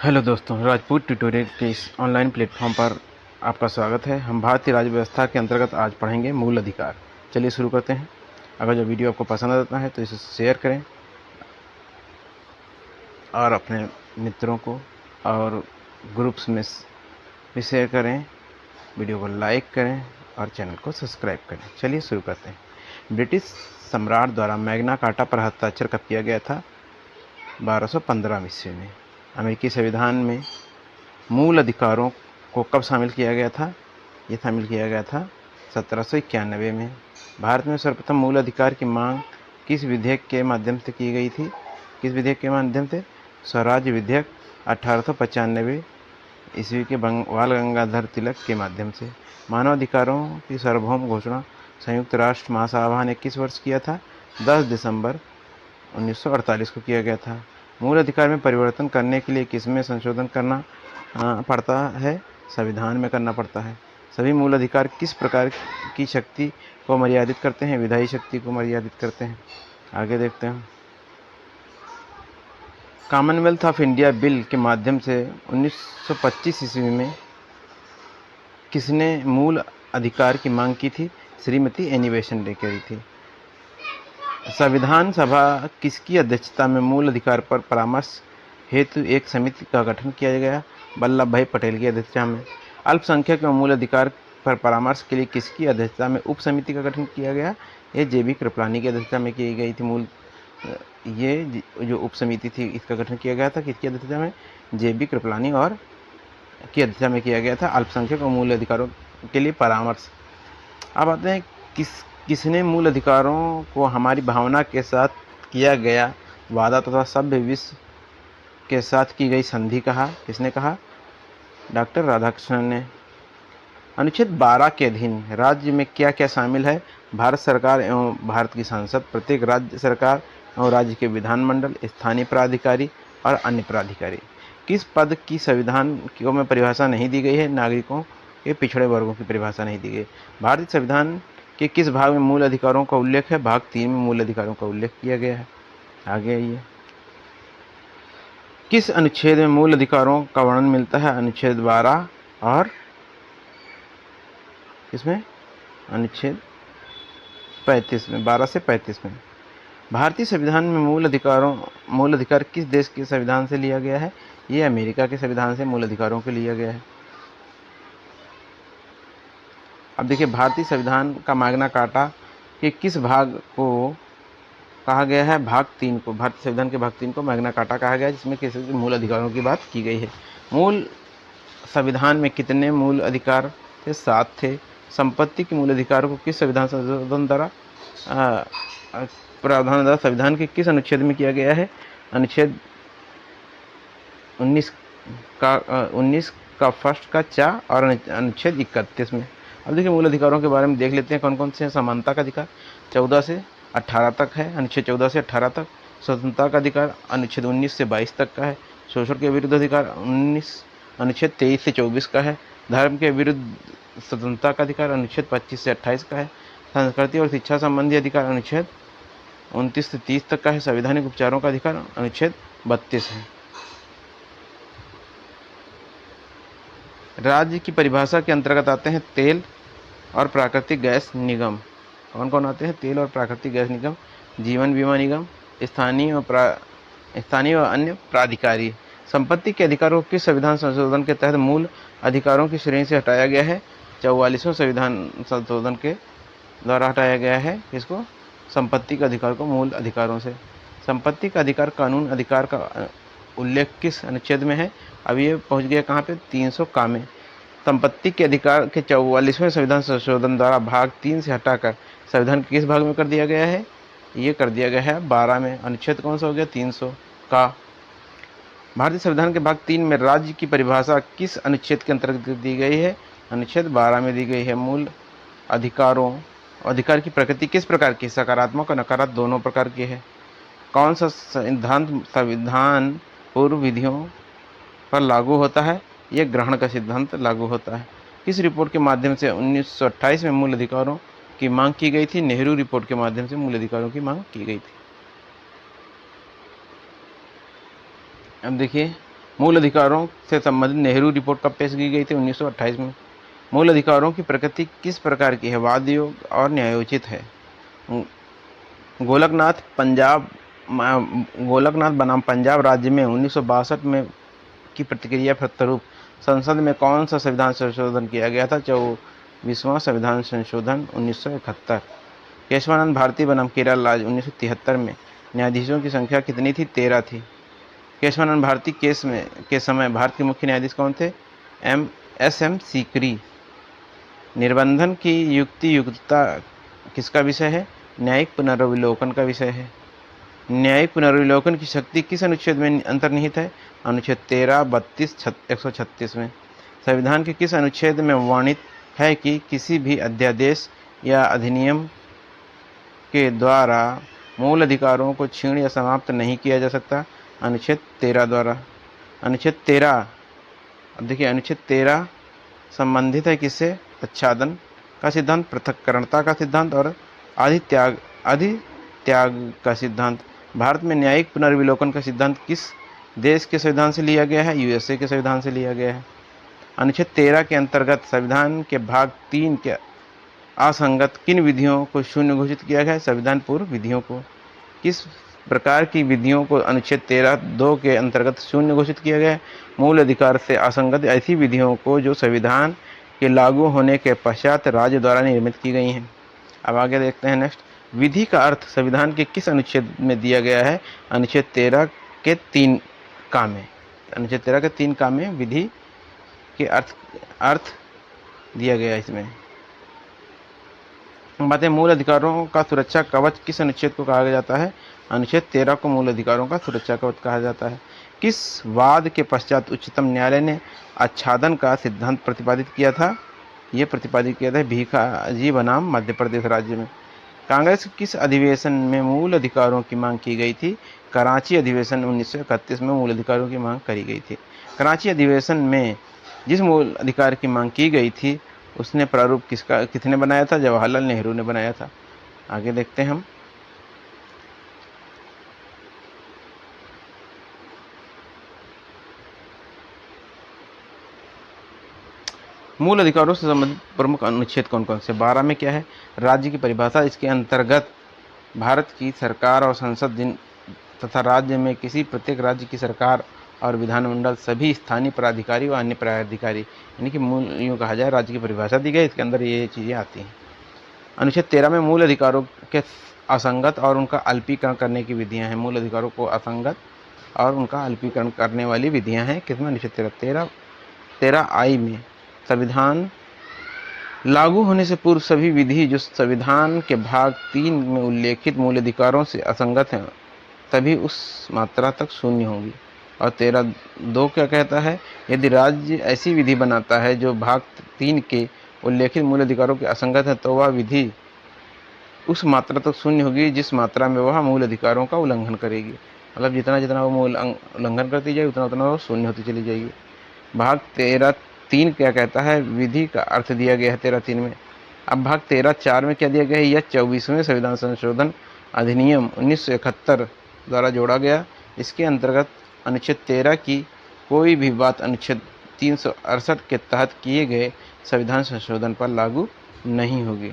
Hello दोस्तों, Rajput tutorial के इस ऑनलाइन प्लेटफॉर्म पर आपका स्वागत है। हम भारतीय राज्य व्यवस्था के अंतर्गत आज पढ़ेंगे मूल अधिकार। चलिए शुरू करते हैं। अगर जो वीडियो आपको पसंद आता है तो इसे शेयर करें और अपने मित्रों को और ग्रुप्स में भी शेयर करें। वीडियो को लाइक करें और चैनल को सब्सक्राइब करें। चलिए शुरू करते हैं। ब्रिटिश सम्राट द्वारा मैग्ना कार्टा पर हस्ताक्षर कब किया गया था? 1215 ईस्वी में। अमेरिकी संविधान में मूल अधिकारों को कब शामिल किया गया था? ये शामिल किया गया था 1791 में। भारत में सर्वप्रथम मूल अधिकार की मांग किस विधेयक के माध्यम से की गई थी? किस विधेयक के माध्यम से? स्वराज विधेयक 1895 ईस्वी के बाल गंगाधर तिलक के माध्यम से। मानव अधिकारों की सार्वभौम घोषणा संयुक्त राष्ट्र महासभा ने किस वर्ष किया था? 10 दिसंबर 1948 को किया गया था। मूल अधिकार में परिवर्तन करने के लिए किसमें संशोधन करना पड़ता है? संविधान में करना पड़ता है। सभी मूल अधिकार किस प्रकार की शक्ति को मर्यादित करते हैं? विधायी शक्ति को मर्यादित करते हैं। आगे देखते हैं। कॉमनवेल्थ ऑफ इंडिया बिल के माध्यम से 1925 ईस्वी में किसने मूल अधिकार की मांग की थी? श्रीमती एनी बेसेंट ने करी थी। संविधान सभा किसकी अध्यक्षता में मूल अधिकार पर परामर्श हेतु एक समिति का गठन किया गया? वल्लभ भाई पटेल की अध्यक्षता में। अल्पसंख्यक एवं मूल अधिकार पर परामर्श के लिए किसकी अध्यक्षता में उप समिति का गठन किया गया? ये जे.बी. कृपलानी की अध्यक्षता में की गई थी। ये जो उप समिति थी इसका गठन किया गया था किसकी अध्यक्षता में? जे.बी. कृपलानी और की अध्यक्षता में किया गया था अल्पसंख्यक और मूल अधिकारों के लिए परामर्श। अब आते हैं किसने मूल अधिकारों को हमारी भावना के साथ किया गया वादा तथा सभ्य विश्व के साथ की गई संधि कहा? किसने कहा? डॉक्टर राधाकृष्णन ने। अनुच्छेद 12 के अधीन राज्य में क्या क्या शामिल है? भारत सरकार एवं भारत की संसद, प्रत्येक राज्य सरकार एवं राज्य के विधानमंडल, स्थानीय प्राधिकारी और अन्य प्राधिकारी। किस पद की संविधान में परिभाषा नहीं दी गई है? नागरिकों के पिछड़े वर्गों की परिभाषा नहीं दी गई। भारतीय संविधान के किस भाग में मूल अधिकारों का उल्लेख है? भाग 3 में मूल अधिकारों का उल्लेख किया गया है। आगे आइए। किस अनुच्छेद में मूल अधिकारों का वर्णन मिलता है? अनुच्छेद 12 और इसमें अनुच्छेद 35 में, 12 से 35 में। भारतीय संविधान में मूल अधिकार किस देश के संविधान से लिया गया है? ये अमेरिका के संविधान से मूल अधिकारों को लिया गया है। अब देखिए, भारतीय संविधान का मैग्ना कार्टा के किस भाग को कहा गया है? भाग 3 को। भारतीय संविधान के भाग 3 को मैग्ना कार्टा कहा गया है, जिसमें किसी मूल अधिकारों की बात की गई है। मूल संविधान में कितने मूल अधिकार थे? 7 थे। संपत्ति के मूल अधिकारों को किस संविधान संशोधन द्वारा प्रावधान द्वारा संविधान के किस अनुच्छेद में किया गया है? अनुच्छेद 19 का फर्स्ट का चा और अनुच्छेद 31 में। अब देखिए, मूल अधिकारों के बारे में देख लेते हैं कौन कौन से हैं। समानता का अधिकार 14 से 18 तक है, अनुच्छेद 14 से 18 तक। स्वतंत्रता का अधिकार अनुच्छेद 19 से 22 तक का है। शोषण के विरुद्ध अधिकार अनुच्छेद 23 से 24 का है। धर्म के विरुद्ध स्वतंत्रता का अधिकार अनुच्छेद 25 से 28 का है। संस्कृति और शिक्षा संबंधी अधिकार अनुच्छेद 29 से 30 तक का है। संवैधानिक उपचारों का अधिकार अनुच्छेद 32 है। राज्य की परिभाषा के अंतर्गत आते हैं तेल और प्राकृतिक गैस निगम। कौन कौन आते हैं? तेल और प्राकृतिक गैस निगम, जीवन बीमा निगम, स्थानीय व अन्य प्राधिकारी। संपत्ति के अधिकारों को किस संविधान संशोधन के तहत मूल अधिकारों की श्रेणी से हटाया गया है? 44वें संविधान संशोधन के द्वारा हटाया गया है। इसको संपत्ति के अधिकार को मूल अधिकारों से। संपत्ति का अधिकार कानून अधिकार का उल्लेख किस अनुच्छेद में है? अब ये पहुंच गया कहाँ पे? 300 का में। संपत्ति के अधिकार के 44वें संविधान संशोधन द्वारा भाग 3 से हटाकर संविधान के किस भाग में कर दिया गया है? ये कर दिया गया है 12 में। अनुच्छेद कौन सा हो गया? 300 का। भारतीय संविधान के भाग 3 में राज्य की परिभाषा किस अनुच्छेद के अंतर्गत दी गई है? अनुच्छेद 12 में दी गई है। मूल अधिकार की प्रकृति किस प्रकार की? सकारात्मक और नकारात्मक दोनों प्रकार की है। कौन सा सिद्धांत संविधान पूर्व विधियों पर लागू होता है? यह ग्रहण का सिद्धांत लागू होता है। किस रिपोर्ट के माध्यम से 1928 में मूल अधिकारों की मांग की गई थी? नेहरू रिपोर्ट के माध्यम से मूल अधिकारों की मांग की गई थी। अब देखिए, मूल अधिकारों से संबंधित नेहरू रिपोर्ट कब पेश की गई थी? 1928 में। मूल अधिकारों की प्रकृति किस प्रकार की है? वादयोग और न्यायोचित है। गोलकनाथ बनाम पंजाब राज्य में 1962 में की प्रतिक्रिया फलस्वरूप संसद में कौन सा संविधान संशोधन किया गया था? 24वां संविधान संशोधन 1971। केशवानंद भारती बनाम केरल राज्य 1973 में न्यायाधीशों की संख्या कितनी थी? 13 थी। केशवानंद भारती केस में के समय भारत के मुख्य न्यायाधीश कौन थे? एम सीकरी। निर्बंधन की युक्तियुक्तता किसका विषय है? न्यायिक पुनर्विलोकन का विषय है। न्यायिक पुनर्विलोकन की शक्ति किस अनुच्छेद में अंतर्निहित है? अनुच्छेद 13, 32, 136 में। संविधान के किस अनुच्छेद में वर्णित है कि किसी भी अध्यादेश या अधिनियम के द्वारा मूल अधिकारों को छीन या समाप्त नहीं किया जा सकता? अनुच्छेद 13 द्वारा। अनुच्छेद 13, अब देखिए, अनुच्छेद 13 संबंधित है किससे? आच्छादन का सिद्धांत, पृथक्करणता का सिद्धांत और अधित्याग का सिद्धांत। भारत में न्यायिक पुनर्विलोकन का सिद्धांत किस देश के संविधान से लिया गया है? यूएसए के संविधान से लिया गया है। अनुच्छेद 13 के अंतर्गत संविधान के भाग 3 के असंगत किन विधियों को शून्य घोषित किया गया है? संविधान पूर्व विधियों को। किस प्रकार की विधियों को अनुच्छेद 13(2) के अंतर्गत शून्य घोषित किया गया है? मूल अधिकार से असंगत ऐसी विधियों को जो संविधान के लागू होने के पश्चात राज्य द्वारा निर्मित की गई हैं। अब आगे देखते हैं नेक्स्ट। विधि का अर्थ संविधान के किस अनुच्छेद में दिया गया है? अनुच्छेद 13 के 3 का में। अनुच्छेद 13 के 3 का में विधि के अर्थ दिया गया है इसमें। बातें, मूल अधिकारों का सुरक्षा कवच किस अनुच्छेद को कहा जाता है? अनुच्छेद 13 को मूल अधिकारों का सुरक्षा कवच कहा जाता है। किस वाद के पश्चात उच्चतम न्यायालय ने आच्छादन का सिद्धांत प्रतिपादित किया था? यह प्रतिपादित किया था भीखाजी बनाम मध्य प्रदेश राज्य में। कांग्रेस किस अधिवेशन में मूल अधिकारों की मांग की गई थी? कराची अधिवेशन 1931 में मूल अधिकारों की मांग करी गई थी। कराची अधिवेशन में जिस मूल अधिकार की मांग की गई थी उसने प्रारूप किसने बनाया था? जवाहरलाल नेहरू ने बनाया था। आगे देखते हैं हम। मूल अधिकारों से संबंधित प्रमुख अनुच्छेद कौन कौन से? 12 में क्या है? राज्य की परिभाषा। इसके अंतर्गत भारत की सरकार और संसद तथा राज्य में किसी प्रत्येक राज्य की सरकार और विधानमंडल, सभी स्थानीय प्राधिकारी व अन्य प्राधिकारी, यानी कि मूल यूँ कहा जाए राज्य की परिभाषा दी गई, इसके अंदर ये चीज़ें आती हैं। अनुच्छेद 13 में मूल अधिकारों के असंगत और उनका अल्पीकरण करने की विधियां हैं। मूल अधिकारों को असंगत और उनका अल्पीकरण करने वाली विधियां हैं किसमें? अनुच्छेद 13(I) में। संविधान लागू होने से पूर्व सभी विधि जो संविधान के भाग 3 में उल्लेखित मूल अधिकारों से असंगत हैं तभी उस मात्रा तक शून्य होंगी। और 13(2) क्या कहता है? यदि राज्य ऐसी विधि बनाता है जो भाग 3 के उल्लेखित मूल अधिकारों के असंगत है तो वह विधि उस मात्रा तक शून्य होगी जिस मात्रा में वह मूल अधिकारों का उल्लंघन करेगी। मतलब जितना जितना वो उल्लंघन करती जाएगी उतना उतना वो शून्य होती चली जाएगी। भाग 13(3) क्या कहता है? विधि का अर्थ दिया गया है 13(3) में। अब भाग 13(4) में क्या दिया गया है? यह 24वें संविधान संशोधन अधिनियम 1971 द्वारा जोड़ा गया। इसके अंतर्गत अनुच्छेद 13 की कोई भी बात अनुच्छेद 368 के तहत किए गए संविधान संशोधन पर लागू नहीं होगी।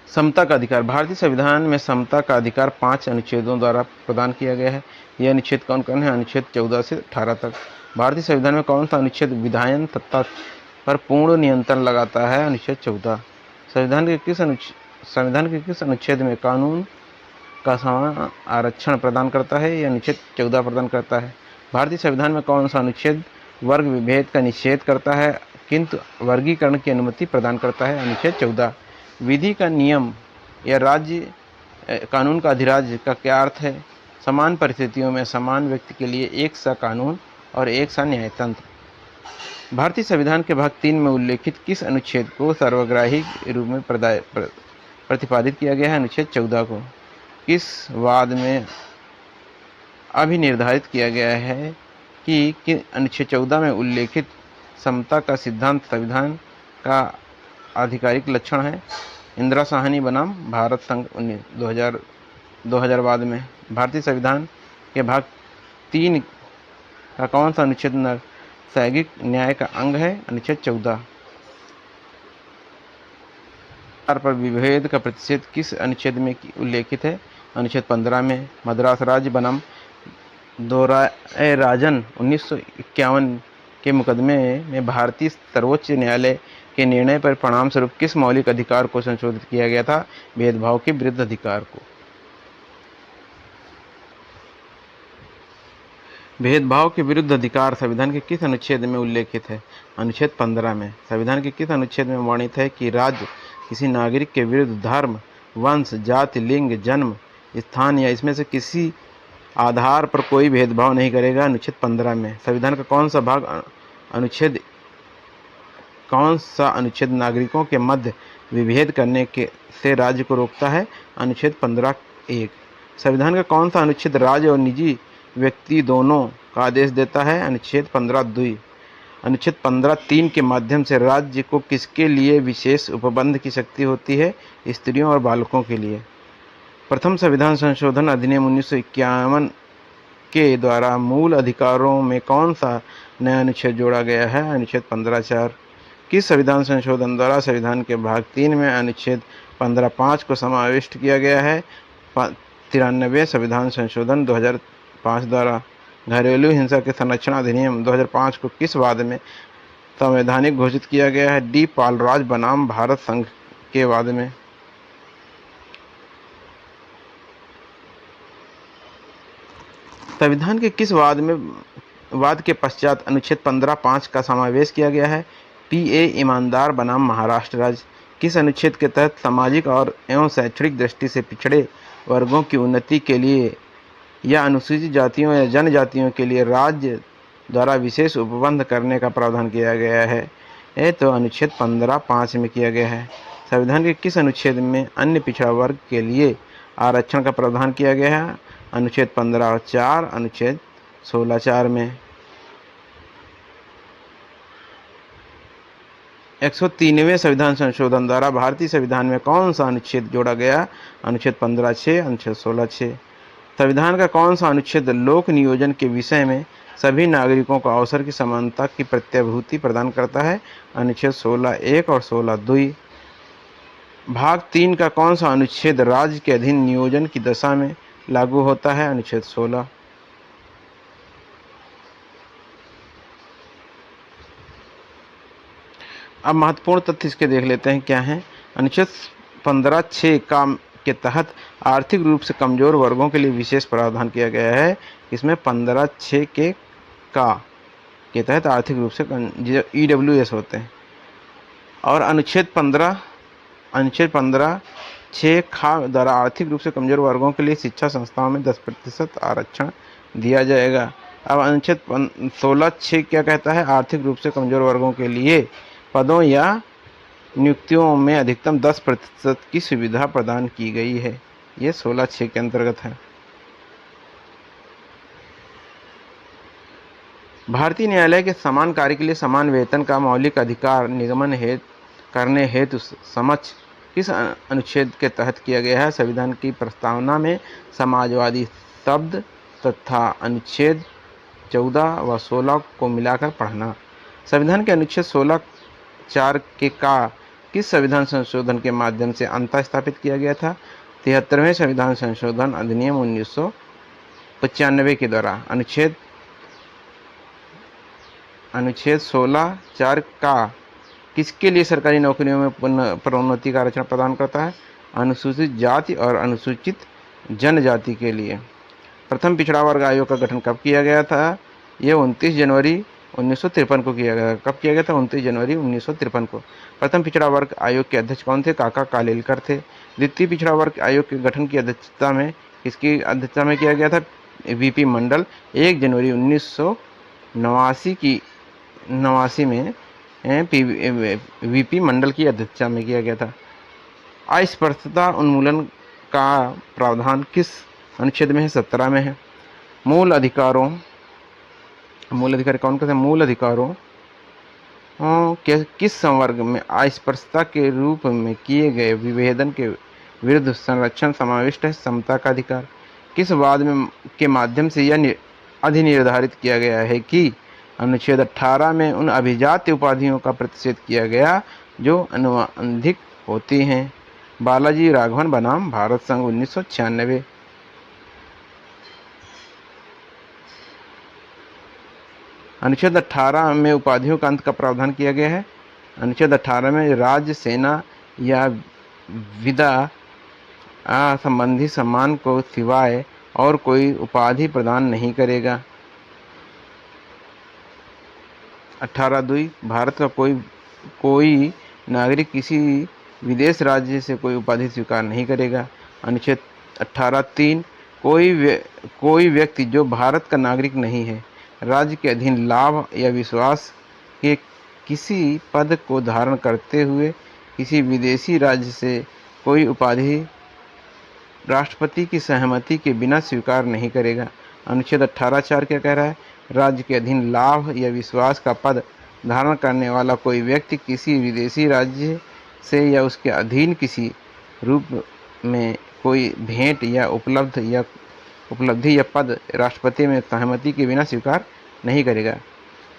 समता का अधिकार। भारतीय संविधान में समता का अधिकार 5 अनुच्छेदों द्वारा प्रदान किया गया है। यह अनुच्छेद कौन कौन है? अनुच्छेद 14 से 18 तक। भारतीय संविधान में कौन सा अनुच्छेद विधायन सत्ता पर पूर्ण नियंत्रण लगाता है? अनुच्छेद 14। संविधान के किस अनुच्छेद में कानून का समान आरक्षण प्रदान करता है? यह अनुच्छेद 14 प्रदान करता है। भारतीय संविधान में कौन सा अनुच्छेद वर्ग विभेद का निषेध करता है किंतु वर्गीकरण की अनुमति प्रदान करता है? अनुच्छेद 14। विधि का नियम या राज्य कानून का अधिराज्य का क्या अर्थ है? समान परिस्थितियों में समान व्यक्ति के लिए एक सा कानून और एक सा न्यायतंत्र। भारतीय संविधान के भाग 3 में उल्लेखित किस अनुच्छेद को सर्वग्राही रूप में प्रतिपादित किया गया है? अनुच्छेद 14 को। किस वाद में अभी निर्धारित किया गया है कि अनुच्छेद 14 में उल्लेखित समता का सिद्धांत संविधान का आधिकारिक लक्षण है? इंदिरा साहनी बनाम भारत संघ 2000 में। भारतीय संविधान के भाग 3 का कौन सा अनुच्छेद नैसर्गिक न्याय का अंग है? अनुच्छेद 14। पर विभेद का प्रतिषेध किस अनुच्छेद में उल्लेखित है? अनुच्छेद 15 में। मद्रास राज्य बनाम दोरायराजन 1951 के मुकदमे में भारतीय सर्वोच्च न्यायालय के निर्णय पर परिणाम स्वरूप किस मौलिक अधिकार को संशोधित किया गया था? भेदभाव के विरुद्ध अधिकार को। भेदभाव के विरुद्ध अधिकार संविधान के किस अनुच्छेद में उल्लेखित है? अनुच्छेद 15 में। संविधान के किस अनुच्छेद में वर्णित है कि राज्य किसी नागरिक के विरुद्ध धर्म, वंश, जाति, लिंग, जन्म स्थान या इसमें से किसी आधार पर कोई भेदभाव नहीं करेगा? अनुच्छेद 15 में। संविधान का कौन सा अनुच्छेद नागरिकों के मध्य विभेद करने से राज्य को रोकता है? अनुच्छेद 15(1). संविधान का कौन सा अनुच्छेद राज्य और निजी व्यक्ति दोनों का आदेश देता है? अनुच्छेद 15(2). अनुच्छेद 15(3) के माध्यम से राज्य को किसके लिए विशेष उपबंध की शक्ति होती है? स्त्रियों और बालकों के लिए। प्रथम संविधान संशोधन अधिनियम 1951 के द्वारा मूल अधिकारों में कौन सा नया अनुच्छेद जोड़ा गया है? अनुच्छेद 15(4). किस संविधान संशोधन द्वारा संविधान के भाग 3 में अनुच्छेद 15(5) को समाविष्ट किया गया है? 93 संविधान संशोधन 2005 द्वारा। घरेलू हिंसा के संरक्षण अधिनियम 2005 को किस वाद में संवैधानिक घोषित किया गया है? डी. पालराज बनाम भारत संघ के वाद में। संविधान के किस वाद के पश्चात अनुच्छेद 15(5) का समावेश किया गया है? पी.ए. ईमानदार बनाम महाराष्ट्र राज्य। किस अनुच्छेद के तहत सामाजिक और एवं शैक्षणिक दृष्टि से पिछड़े वर्गों की उन्नति के लिए या अनुसूचित जातियों या जनजातियों के लिए राज्य द्वारा विशेष उपबंध करने का प्रावधान किया गया है? तो अनुच्छेद 15(5) में किया गया है। संविधान के किस अनुच्छेद में अन्य पिछड़ा वर्ग के लिए आरक्षण का प्रावधान किया गया है? अनुच्छेद 15(4), अनुच्छेद 16(4) में। 103वें संविधान संशोधन द्वारा भारतीय संविधान में कौन सा अनुच्छेद जोड़ा गया? अनुच्छेद 15(6), अनुच्छेद 16(6). संविधान का कौन सा अनुच्छेद लोक नियोजन के विषय में सभी नागरिकों को अवसर की समानता की प्रत्याभूति प्रदान करता है? अनुच्छेद 16(1) और 16(2). भाग 3 का कौन सा अनुच्छेद राज्य के अधीन नियोजन की दशा में लागू होता है? अनुच्छेद 16। अब महत्वपूर्ण तथ्य इसके देख लेते हैं क्या है। अनुच्छेद 15(6) के तहत आर्थिक रूप से कमजोर वर्गों के लिए विशेष प्रावधान किया गया है। इसमें 15(6) के तहत आर्थिक रूप से EWS होते हैं। और अनुच्छेद 15(6) द्वारा आर्थिक रूप से कमजोर वर्गों के लिए शिक्षा संस्थाओं में 10% आरक्षण दिया जाएगा। अब अनुच्छेद 16(6) क्या कहता है? आर्थिक रूप से कमजोर वर्गों के लिए पदों या नियुक्तियों में अधिकतम 10% की सुविधा प्रदान की गई है। ये 16(6) के अंतर्गत है। भारतीय न्यायालय के समान कार्य के लिए समान वेतन का मौलिक अधिकार निगमन करने हेतु समक्ष किस अनुच्छेद के तहत किया गया है? संविधान की प्रस्तावना में समाजवादी शब्द तथा अनुच्छेद 14 व 16 को मिलाकर पढ़ना। संविधान के अनुच्छेद 16(4) का किस संविधान संशोधन के माध्यम से अंतः स्थापित किया गया था? 73वें संविधान संशोधन अधिनियम 1995 के द्वारा। अनुच्छेद 16(4) का किसके लिए सरकारी नौकरियों में प्रोन्नति का आरक्षण प्रदान करता है? अनुसूचित जाति और अनुसूचित जनजाति के लिए। प्रथम पिछड़ा वर्ग आयोग का गठन कब किया गया था? ये 29 जनवरी 1953 को किया गया। कब किया गया था? 29 जनवरी 1953 को। प्रथम पिछड़ा वर्ग आयोग के अध्यक्ष कौन थे? काका कालेलकर थे। द्वितीय पिछड़ा वर्ग आयोग के गठन की अध्यक्षता में किसकी अध्यक्षता में किया गया था? VP मंडल 1 जनवरी 1989 में VP मंडल की अध्यक्षता में किया गया था। अस्पृश्यता उन्मूलन का प्रावधान किस अनुच्छेद में है? 17 में है। मूल अधिकार कौन कौन से? मूल अधिकारों किस संवर्ग में अस्पृश्यता के रूप में किए गए विभेदन के विरुद्ध संरक्षण समाविष्ट है समता का अधिकार। किस वाद में के माध्यम से यह अधिनिर्धारित किया गया है कि अनुच्छेद 18 में उन अभिजात्य उपाधियों का प्रतिषेध किया गया जो अनुबंधिक होती हैं। बालाजी राघवन बनाम भारत संघ 1996। अनुच्छेद 18 में उपाधियों का अंत का प्रावधान किया गया है। अनुच्छेद 18 में राज्य, सेना या विदा संबंधी सम्मान को सिवाय और कोई उपाधि प्रदान नहीं करेगा। 18(2) भारत का कोई नागरिक किसी विदेश राज्य से कोई उपाधि स्वीकार नहीं करेगा। अनुच्छेद 18(3) कोई व्यक्ति जो भारत का नागरिक नहीं है, राज्य के अधीन लाभ या विश्वास के किसी पद को धारण करते हुए किसी विदेशी राज्य से कोई उपाधि राष्ट्रपति की सहमति के बिना स्वीकार नहीं करेगा। अनुच्छेद 18(4) क्या कह रहा है? राज्य के अधीन लाभ या विश्वास का पद धारण करने वाला कोई व्यक्ति किसी विदेशी राज्य से या उसके अधीन किसी रूप में कोई भेंट या उपलब्धि या पद राष्ट्रपति में सहमति के बिना स्वीकार नहीं करेगा।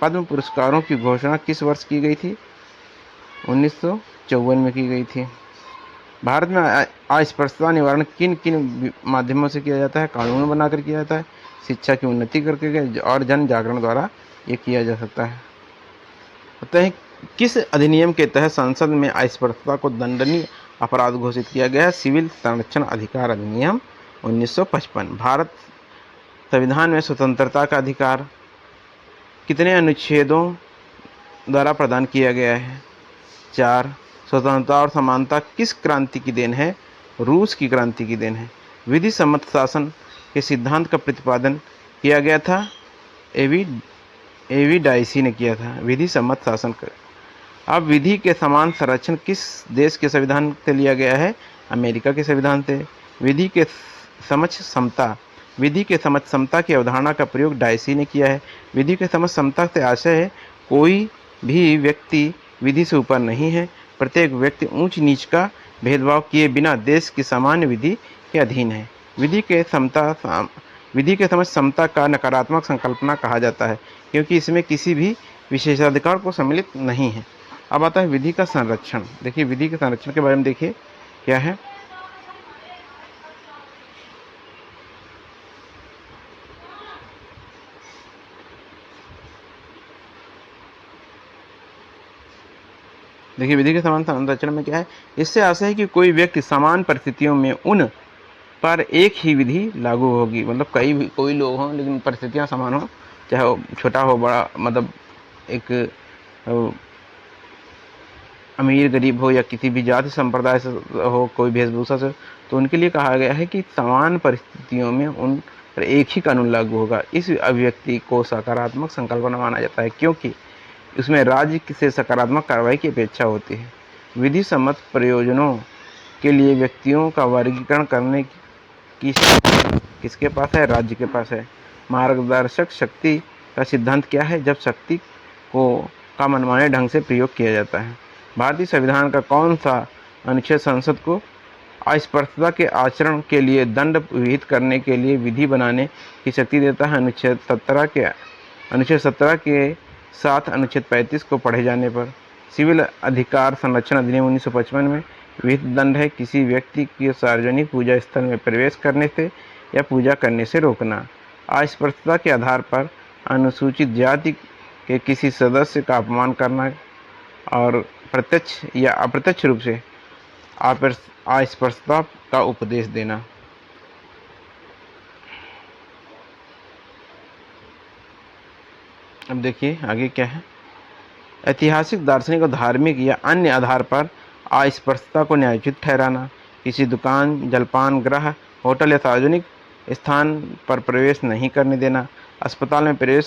पद्म पुरस्कारों की घोषणा किस वर्ष की गई थी? 1954 में की गई थी। भारत में अस्पृश्यता निवारण किन किन माध्यमों से किया जाता है? कानून बनाकर किया जाता है, शिक्षा की उन्नति करके और जन जागरण द्वारा ये किया जा सकता है। कहते हैं किस अधिनियम के तहत संसद में अस्पृश्यता को दंडनीय अपराध घोषित किया गया? सिविल संरक्षण अधिकार अधिनियम 1955। भारत संविधान में स्वतंत्रता का अधिकार कितने अनुच्छेदों द्वारा प्रदान किया गया है? 4। स्वतंत्रता और समानता किस क्रांति की देन है? रूस की क्रांति की देन है। विधि सम्मत शासन के सिद्धांत का प्रतिपादन किया गया था? एवी डाइसी ने किया था विधि सम्मत शासन का। अब विधि के समान संरक्षण किस देश के संविधान से लिया गया है? अमेरिका के संविधान से। विधि के समक्ष समता की अवधारणा का प्रयोग डाइसी ने किया है। विधि के समक्ष समता से आशय है कोई भी व्यक्ति विधि से ऊपर नहीं है, प्रत्येक व्यक्ति ऊंच नीच का भेदभाव किए बिना देश की सामान्य विधि के अधीन है। विधि के समक्ष समता का नकारात्मक संकल्पना कहा जाता है क्योंकि इसमें किसी भी विशेषाधिकार को सम्मिलित नहीं है। अब आता है विधि का संरक्षण। देखिए विधि के संरक्षण के बारे में देखिए क्या है। देखिए विधि के समान संरक्षण में क्या है? इससे आशय है कि कोई व्यक्ति समान परिस्थितियों में उन पर एक ही विधि लागू होगी। मतलब कोई लोग हों लेकिन परिस्थितियां समान हो, चाहे वो छोटा हो बड़ा, मतलब एक अमीर गरीब हो या किसी भी जाति संप्रदाय से हो, कोई वेशभूषा से, तो उनके लिए कहा गया है कि समान परिस्थितियों में उन पर एक ही कानून लागू होगा। इस अभिव्यक्ति को सकारात्मक संकल्पना माना जाता है क्योंकि उसमें राज्य से सकारात्मक कार्रवाई की अपेक्षा होती है। विधि सम्मत प्रयोजनों के लिए व्यक्तियों का वर्गीकरण करने की शक्ति किसके पास है? राज्य के पास है। मार्गदर्शक शक्ति का सिद्धांत क्या है? जब शक्ति का मनमाने ढंग से प्रयोग किया जाता है। भारतीय संविधान का कौन सा अनुच्छेद संसद को अस्पृश्यता के आचरण के लिए दंड विहित करने के लिए विधि बनाने की शक्ति देता है? अनुच्छेद 17 के साथ अनुच्छेद 35 को पढ़े जाने पर। सिविल अधिकार संरक्षण अधिनियम 1955 में विहित दंड है किसी व्यक्ति की सार्वजनिक पूजा स्थल में प्रवेश करने से या पूजा करने से रोकना। अस्पृश्यता के आधार पर अनुसूचित जाति के किसी सदस्य का अपमान करना और प्रत्यक्ष या अप्रत्यक्ष रूप से अस्पृश्यता का उपदेश देना। अब देखिए आगे क्या है। ऐतिहासिक, दार्शनिक और धार्मिक या अन्य आधार पर अस्पृश्यता को न्यायोचित ठहराना। किसी दुकान, जलपान गृह, होटल या सार्वजनिक स्थान पर प्रवेश नहीं करने देना। अस्पताल में प्रवेश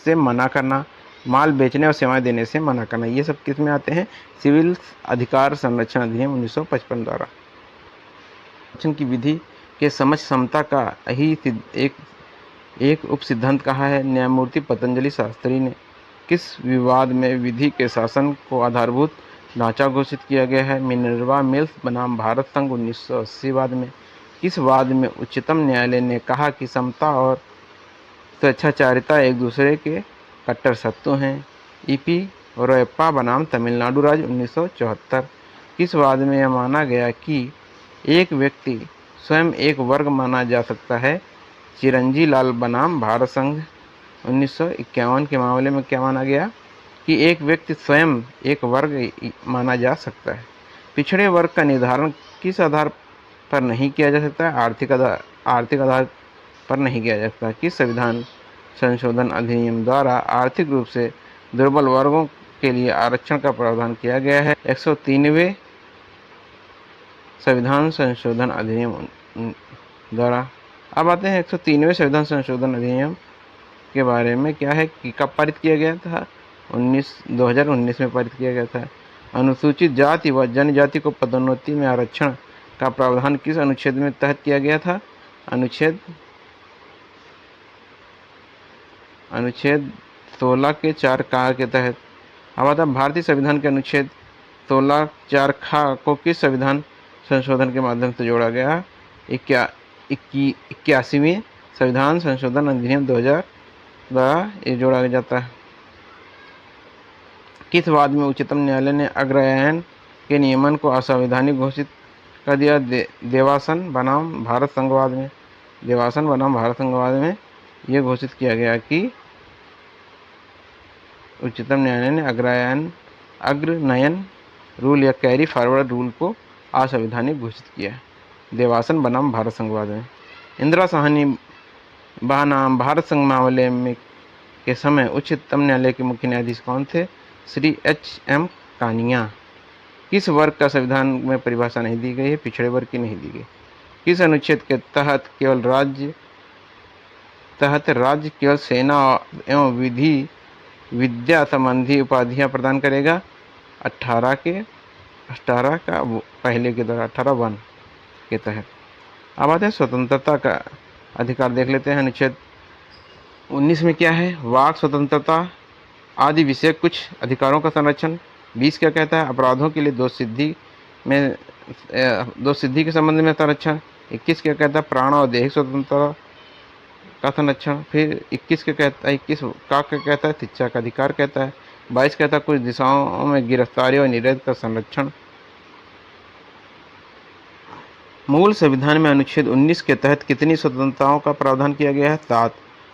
से मना करना। माल बेचने और सेवाएं देने से मना करना। ये सब किस में आते हैं? सिविल अधिकार संरक्षण अधिनियम 1955 द्वारा। संरक्षण की विधि के समक्ष समता का ही एक उप सिद्धांत कहा है। न्यायमूर्ति पतंजलि शास्त्री ने किस विवाद में विधि के शासन को आधारभूत ढांचा घोषित किया गया है। मिनर्वा मिल्स बनाम भारत संघ 1980 वाद में। किस वाद में उच्चतम न्यायालय ने कहा कि समता और स्वेच्छाचारिता एक दूसरे के कट्टर शत्रु हैं? ईपी रोयप्पा बनाम तमिलनाडु राज्य 1974। किस वाद में यह माना गया कि एक व्यक्ति स्वयं एक वर्ग माना जा सकता है? चिरंजी लाल बनाम भारत संघ 1951 के मामले में क्या माना गया कि एक व्यक्ति स्वयं एक वर्ग माना जा सकता है? पिछड़े वर्ग का निर्धारण किस आधार पर नहीं किया जा सकता है? आर्थिक आधार पर नहीं किया जा सकता। किस संविधान संशोधन अधिनियम द्वारा आर्थिक रूप से दुर्बल वर्गों के लिए आरक्षण का प्रावधान किया गया है? 103वें संविधान संशोधन अधिनियम द्वारा। अब आते हैं 103वें संविधान संशोधन अधिनियम के बारे में। क्या है कि कब पारित किया गया था? 2019 में पारित किया गया था। अनुसूचित जाति व जनजाति को पदोन्नति में आरक्षण का प्रावधान किस अनुच्छेद में तहत किया गया था? अनुच्छेद 16 के 4 का के तहत। अब आता है भारतीय संविधान के अनुच्छेद 16 4 खा को किस संविधान संशोधन के माध्यम से जोड़ा गया? 81वें संविधान संशोधन अधिनियम 2000 द्वारा ये जोड़ा जाता है। किस वाद में उच्चतम न्यायालय ने अग्रहायन के नियमन को असंवैधानिक घोषित कर दिया? देवासन बनाम भारत संघवाद में। देवासन बनाम भारत संघवाद में यह घोषित किया गया कि उच्चतम न्यायालय ने अग्रनयन रूल या कैरी फॉरवर्ड रूल को असंवैधानिक घोषित किया। देवासन बनाम भारत संघवाद में। इंदिरा साहनी बनाम भारत संघ मामले में के समय उच्चतम न्यायालय के मुख्य न्यायाधीश कौन थे? श्री H.M. कानिया। किस वर्ग का संविधान में परिभाषा नहीं दी गई है? पिछड़े वर्ग की नहीं दी गई। किस अनुच्छेद के तहत राज्य केवल सेना एवं विद्या संबंधी उपाधियां प्रदान करेगा? 18 का पहले के द्वारा 18(1) के तहत। अब आते हैं स्वतंत्रता का अधिकार देख लेते हैं। अनुच्छेद 19 में क्या है? वाक स्वतंत्रता आदि विषय कुछ अधिकारों का संरक्षण। 20 क्या कहता है? अपराधों के लिए दोष सिद्धि के संबंध में संरक्षण। 21 क्या कहता है? प्राण और दैहिक स्वतंत्रता का संरक्षण। फिर 21 क्या कहता है? 21 का क्या कहता है? शिक्षा का अधिकार कहता है। 22 कहता है कुछ दिशाओं में गिरफ्तारी और निषेध का संरक्षण। मूल संविधान में अनुच्छेद 19 के तहत कितनी स्वतंत्रताओं का प्रावधान किया गया है? 7।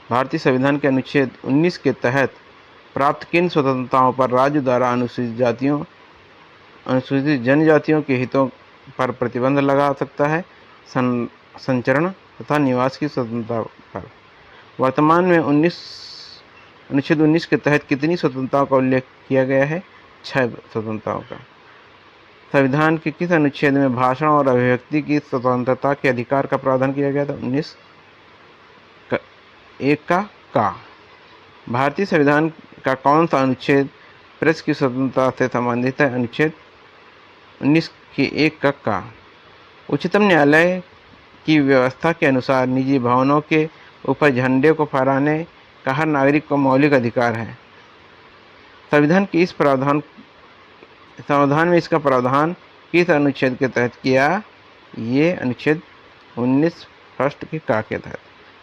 भारतीय संविधान के अनुच्छेद 19 के तहत प्राप्त किन स्वतंत्रताओं पर राज्य द्वारा अनुसूचित जनजातियों के हितों पर प्रतिबंध लगा सकता है? संचरण तथा निवास की स्वतंत्रता पर। वर्तमान में अनुच्छेद 19 के तहत कितनी स्वतंत्रताओं का उल्लेख किया गया है? 6 स्वतंत्रताओं का। संविधान के किस अनुच्छेद में भाषण और अभिव्यक्ति की स्वतंत्रता के अधिकार का प्रावधान किया गया था? 19(1) का। भारतीय संविधान का कौन सा अनुच्छेद प्रेस की स्वतंत्रता से संबंधित है? अनुच्छेद 19(1) का। उच्चतम न्यायालय की व्यवस्था के अनुसार निजी भवनों के ऊपर झंडे को फहराने का हर नागरिक को मौलिक अधिकार है। संविधान में इसका प्रावधान किस अनुच्छेद के तहत किया? ये अनुच्छेद 19 फर्स्ट के का के तहत।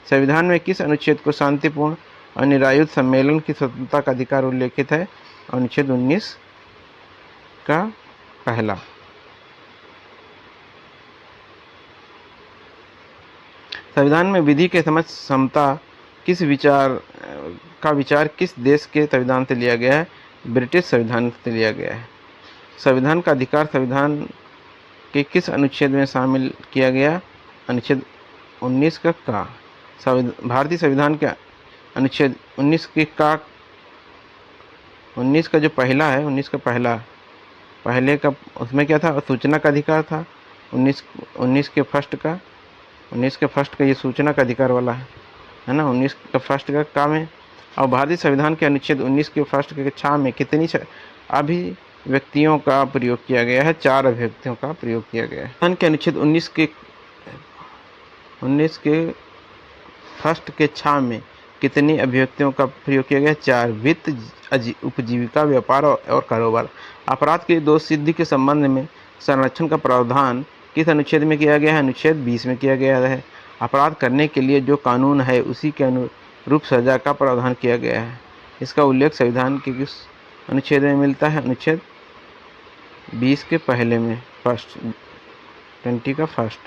संविधान में किस अनुच्छेद को शांतिपूर्ण और निरायुध सम्मेलन की स्वतंत्रता का अधिकार उल्लेखित है? अनुच्छेद 19 का पहला। संविधान में विधि के समक्ष समता का विचार किस देश के संविधान से लिया गया है? ब्रिटिश संविधान से लिया गया है। संविधान का अधिकार संविधान के किस अनुच्छेद में शामिल किया गया? अनुच्छेद 19 का। भारतीय संविधान के अनुच्छेद 19 का जो पहला है, 19 का पहले का उसमें क्या था? सूचना का अधिकार था। 19 के फर्स्ट का ये सूचना का अधिकार वाला है ना। 19 का फर्स्ट का काम है। और भारतीय संविधान के अनुच्छेद 19 के फर्स्ट के छा में कितनी अभिव्यक्तियों का प्रयोग किया गया है? 4 अभिव्यक्तियों का प्रयोग किया गया है। संविधान के अनुच्छेद 19 के फर्स्ट के छा में कितनी अभिव्यक्तियों का प्रयोग किया गया? 4। वित्त, उपजीविका, व्यापार और कारोबार। अपराध के दोष सिद्धि के संबंध में संरक्षण का प्रावधान किस अनुच्छेद में किया गया है? अनुच्छेद 20 में किया गया है। अपराध करने के लिए जो कानून है उसी के अनुरूप सजा का प्रावधान किया गया है। इसका उल्लेख संविधान के किस अनुच्छेद में मिलता है? अनुच्छेद 20 के पहले में, 20 का फर्स्ट।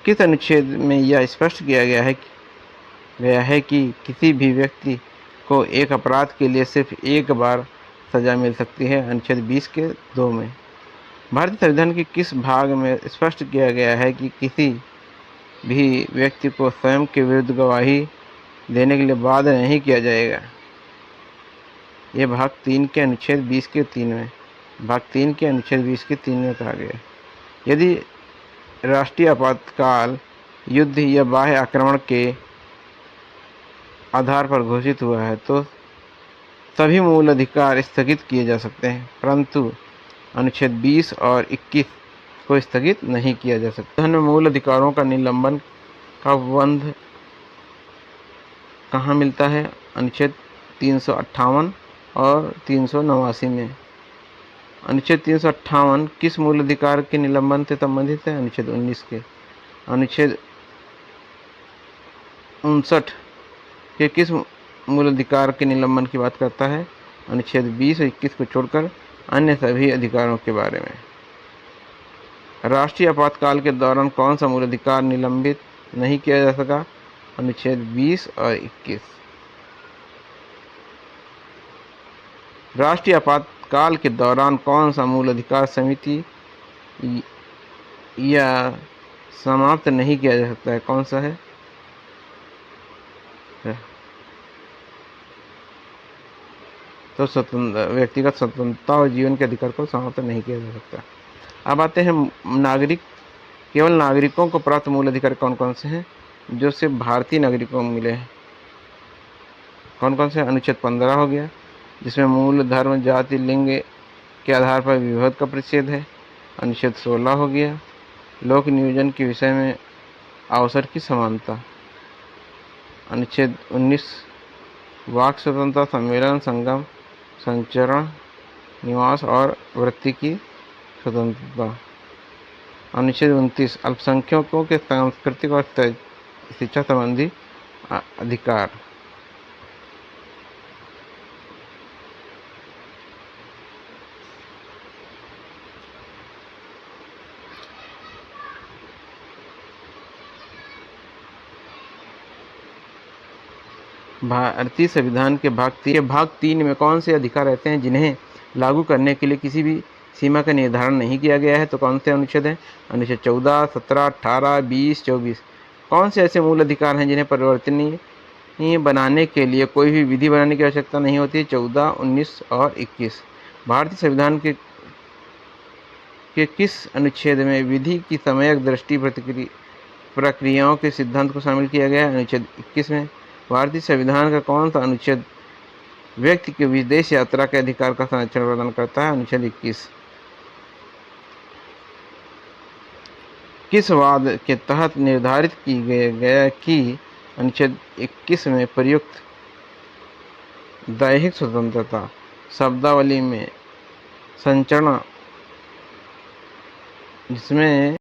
किस अनुच्छेद में यह स्पष्ट किया गया है कि किसी भी व्यक्ति को एक अपराध के लिए सिर्फ एक बार सजा मिल सकती है? अनुच्छेद 20 के 2 में। भारतीय संविधान के किस भाग में स्पष्ट किया गया है कि किसी भी व्यक्ति को स्वयं के विरुद्ध गवाही देने के लिए बाध्य नहीं किया जाएगा? यह भाग 3 के अनुच्छेद 20 के 3 में, भाग 3 के अनुच्छेद 20 के 3 में कहा गया। यदि राष्ट्रीय आपातकाल युद्ध या बाह्य आक्रमण के आधार पर घोषित हुआ है तो सभी मूल अधिकार स्थगित किए जा सकते हैं, परंतु अनुच्छेद 20 और 21 को स्थगित नहीं किया जा सकता। संविधान में मूल अधिकारों का निलंबन का बंध कहाँ मिलता है? अनुच्छेद 358 और 389 में। अनुच्छेद 358 किस मूल अधिकार के निलंबन से संबंधित है? अनुच्छेद 19 के। अनुच्छेद 59 के किस मूल अधिकार के निलंबन की बात करता है? अनुच्छेद 20 और 21 को छोड़कर अन्य सभी अधिकारों के बारे में। राष्ट्रीय आपातकाल के दौरान कौन सा मूल अधिकार निलंबित नहीं किया जा सका? अनुच्छेद 20 और 21। राष्ट्रीय आपातकाल के दौरान कौन सा मूल अधिकार समिति या समाप्त नहीं किया जा सकता है? कौन सा है? तो व्यक्तिगत स्वतंत्रता और जीवन के अधिकार को समाप्त नहीं किया जा सकता। अब आते हैं केवल नागरिकों को प्राप्त मूल अधिकार कौन कौन से हैं जो सिर्फ भारतीय नागरिकों को मिले हैं? कौन कौन से? अनुच्छेद 15 हो गया, जिसमें मूल धर्म, जाति, लिंग के आधार पर विभेद का प्रतिषेध है। अनुच्छेद 16 हो गया, लोक नियोजन के विषय में अवसर की समानता। अनुच्छेद 19 वाक स्वतंत्रता, सम्मेलन, संगम, संचरण, निवास और वृत्ति की स्वतंत्रता। अनुच्छेद 29 अल्पसंख्यकों के सांस्कृतिक और शिक्षा संबंधी अधिकार। भारतीय संविधान के भाग 3 में कौन से अधिकार रहते हैं जिन्हें लागू करने के लिए किसी भी सीमा का निर्धारण नहीं किया गया है? तो कौन से अनुच्छेद हैं? अनुच्छेद 14, 17, 18, 20, 24। कौन से ऐसे मूल अधिकार हैं जिन्हें परिवर्तनीय बनाने के लिए कोई भी विधि बनाने की आवश्यकता नहीं होती? 14, 19 और 21। भारतीय संविधान के किस अनुच्छेद में विधि की समयक दृष्टि प्रक्रियाओं के सिद्धांत को शामिल किया गया है? अनुच्छेद 21 में। भारतीय संविधान का कौन सा अनुच्छेद व्यक्ति के विदेश यात्रा के अधिकार का संरक्षण प्रदान करता है? अनुच्छेद 21। किस वाद के तहत निर्धारित की गया कि अनुच्छेद 21 में प्रयुक्त दैहिक स्वतंत्रता शब्दावली में संचरण, जिसमें